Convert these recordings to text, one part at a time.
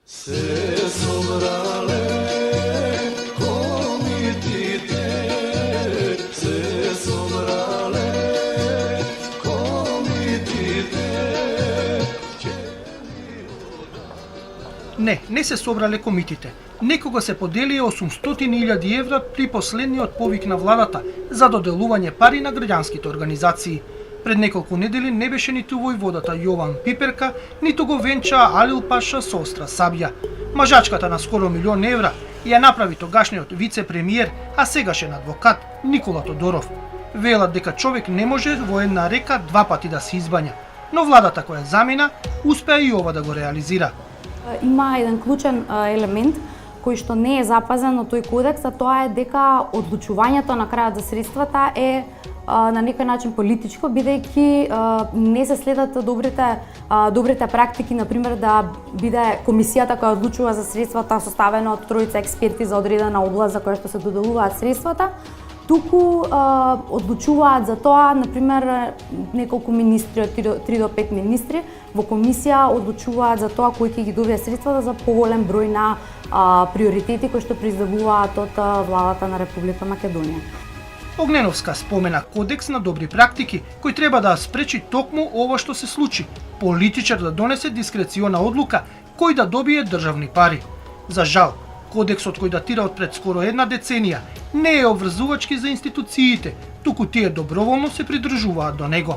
Se sobrale komitite, se sobrale komitite. Не се собрале комитите. Некога се поделија 800.000 евра при последниот повик на владата за доделување пари на граѓанските организации. Пред неколку недели не беше ниту војводата Јован Пиперка, ниту го венча Алил Паша со остра сабја. Мажачката на скоро 1.000.000 евра ја направи тогашниот вице-премиер, а сегашен адвокат Никола Тодоров. Велат дека човек не може во една река два пати да се избања, но владата која замина успеа и ова да го реализира. Има еден клучен елемент кој што не е запазен од тој кодекс, а тоа е дека одлучувањето на крајот за средствата е на некој начин политичко, бидејќи не се следат добрите практики, например да биде комисијата која одлучува за средствата составена од тројца експерти за одредена област за која што се доделуваат средствата, туку одлучуваат за тоа, например, неколку министри, од 3 до 5 министри во комисија одлучуваат за тоа кои ќе ги добие средствата за поголем број на приоритети кои што произведуваат од владата на Република Македонија. Огненовска спомена кодекс на добри практики, кој треба да спречи токму ова што се случи, политичар да донесе дискрециона одлука кој да добие државни пари. За жал, кодексот кој датира од пред скоро една деценија не е обврзувачки за институциите, туку тие доброволно се придржуваат до него.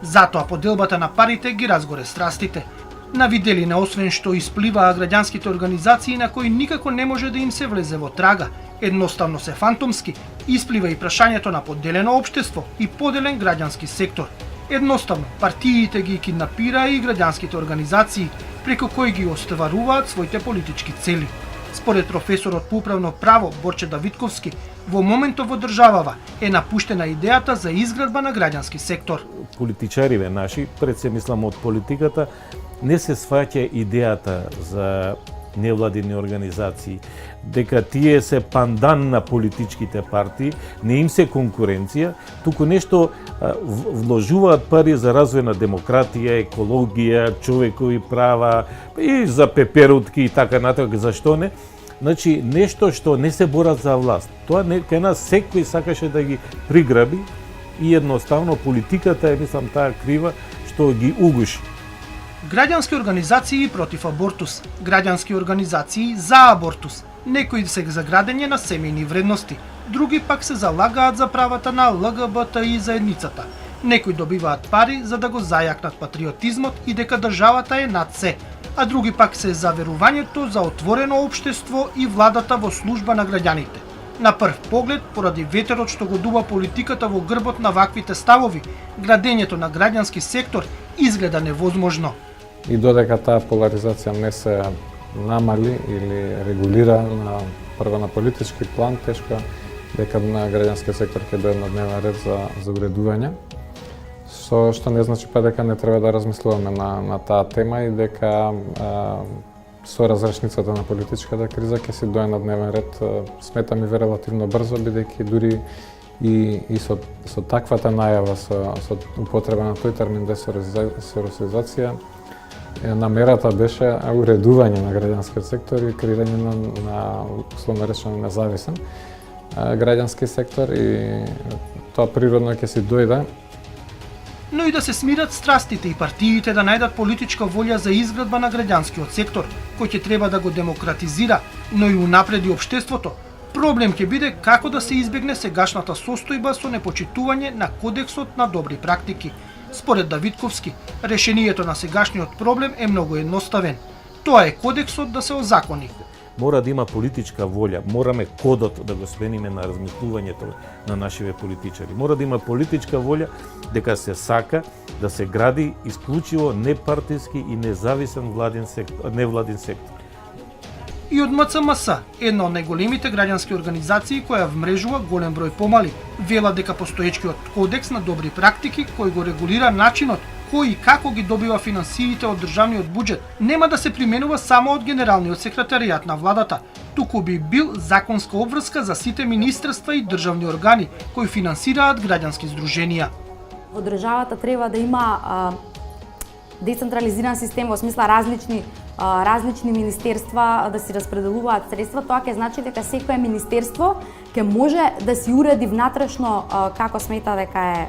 Затоа поделбата на парите ги разгоре страстите. На виделина, освен што испливаа граѓанските организации на кои никако не може да им се влезе во трага, едноставно се фантомски, исплива и прашањето на поделено општество и поделен граѓански сектор. Едноставно, партиите ги киднапираа и граѓанските организации, преку кои ги остваруваат своите политички цели. Според професорот по управно право Борче Давидковски, во моментов во државава е напуштена идејата за изградба на граѓански сектор. Политичариве наши, пред се мислам од политиката, не се сваќа идејата за невладини организации, дека тие се пандан на политичките партии, не им се конкуренција, туку нешто вложуваат пари за развој на демократија, екологија, човекови права и за пеперутки и така натаму, зашто не? Значи, нешто што не се борат за власт. Тоа кај нас секој сакаше да ги приграби и едноставно политиката е, мислам, таа крива што ги угуши. Граѓански организации против абортус, граѓански организации за абортус, некои се за градење на семејни вредности, други пак се залагаат за правата на ЛГБТИ заедницата. Некои добиваат пари за да го зајакнат патриотизмот и дека државата е над се, а други пак се за верувањето за отворено општество и владата во служба на граѓаните. На прв поглед, поради ветерот што го дува политиката во грбот на ваквите ставови, градењето на граѓански сектор изгледа невозможно. И додека таа поларизација не се намали или регулира прво на политички план, тешко дека на граѓанскиот сектор ќе дојде на дневен ред за уредување. Што не значи па дека не треба да размислуваме на таа тема и дека со разрешницата на политичката криза ќе се дојде на дневен ред, сметам и релативно брзо, бидејќи дури и со таквата најава, со употреба на тој термин десоросизација, намерата беше уредување на граѓанскиот сектор и креирање на условно речено независен граѓански сектор и тоа природно ќе си дојде. Но и да се смират страстите и партиите да најдат политичка волја за изградба на граѓанскиот сектор, кој ќе треба да го демократизира, но и унапреди општеството. Проблем ќе биде како да се избегне сегашната состојба со непочитување на кодексот на добри практики. Според Давидковски, решението на сегашниот проблем е многу едноставен. Тоа е кодексот да се озакони. Мора да има политичка волја, мораме кодот да го смениме на размислувањето на нашиве политичари. Мора да има политичка волја дека се сака да се гради исклучиво непартиски и независен невладин сектор. И од МЦМС, една од најголемите граѓански организации која вмрежува голем број помали, вела дека постоечкиот кодекс на добри практики кој го регулира начинот кој и како ги добива финансиите од државниот буџет, нема да се применува само од генералниот секретаријат на владата, туку би бил законска обврска за сите министерства и државни органи кои финансираат граѓански здруженија. Во државата треба да има децентрализиран систем, во смисла различни различни министерства да си распределуваат средства, тоа ќе значи дека секое министерство ќе може да си уреди внатрешно како смета дека е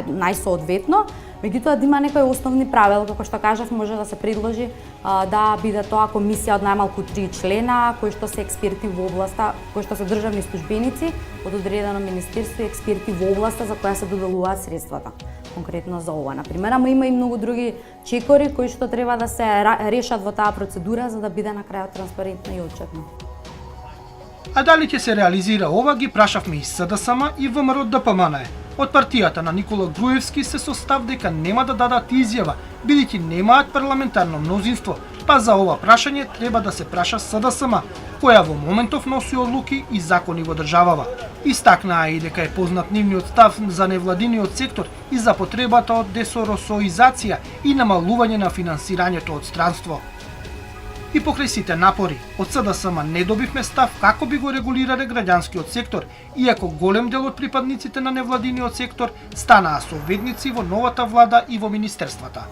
најсоодветно, меѓутоа да има некои основни правила, како што кажав, може да се предложи да биде тоа комисија од најмалку 3 члена, кои што се експерти во областа, кои што се државни службеници од одредено министерство и експерти во областа за која се доделуваат средствата. Конкретно за ова, например, ама има и многу други чекори кои што треба да се решат во таа процедура за да биде на крајот транспарентно и отчетно. А дали ќе се реализира ова, ги прашавме и СДСМ и ВМРО ДПМН. Од партијата на Никола Груевски се состав дека нема да дадат изјава, бидејќи немаат парламентарно мнозинство, па за ова прашање треба да се праша СДСМ, која во моментов носи одлуки и закони во државава. Истакнаа и дека е познат нивниот став за невладиниот сектор и за потребата од десоросоизација и намалување на финансирањето од странство. И покрај сите напори, од СДСМ не добивме став како би го регулирале граѓанскиот сектор, иако голем дел од припадниците на невладиниот сектор станаа советници во новата влада и во министерствата.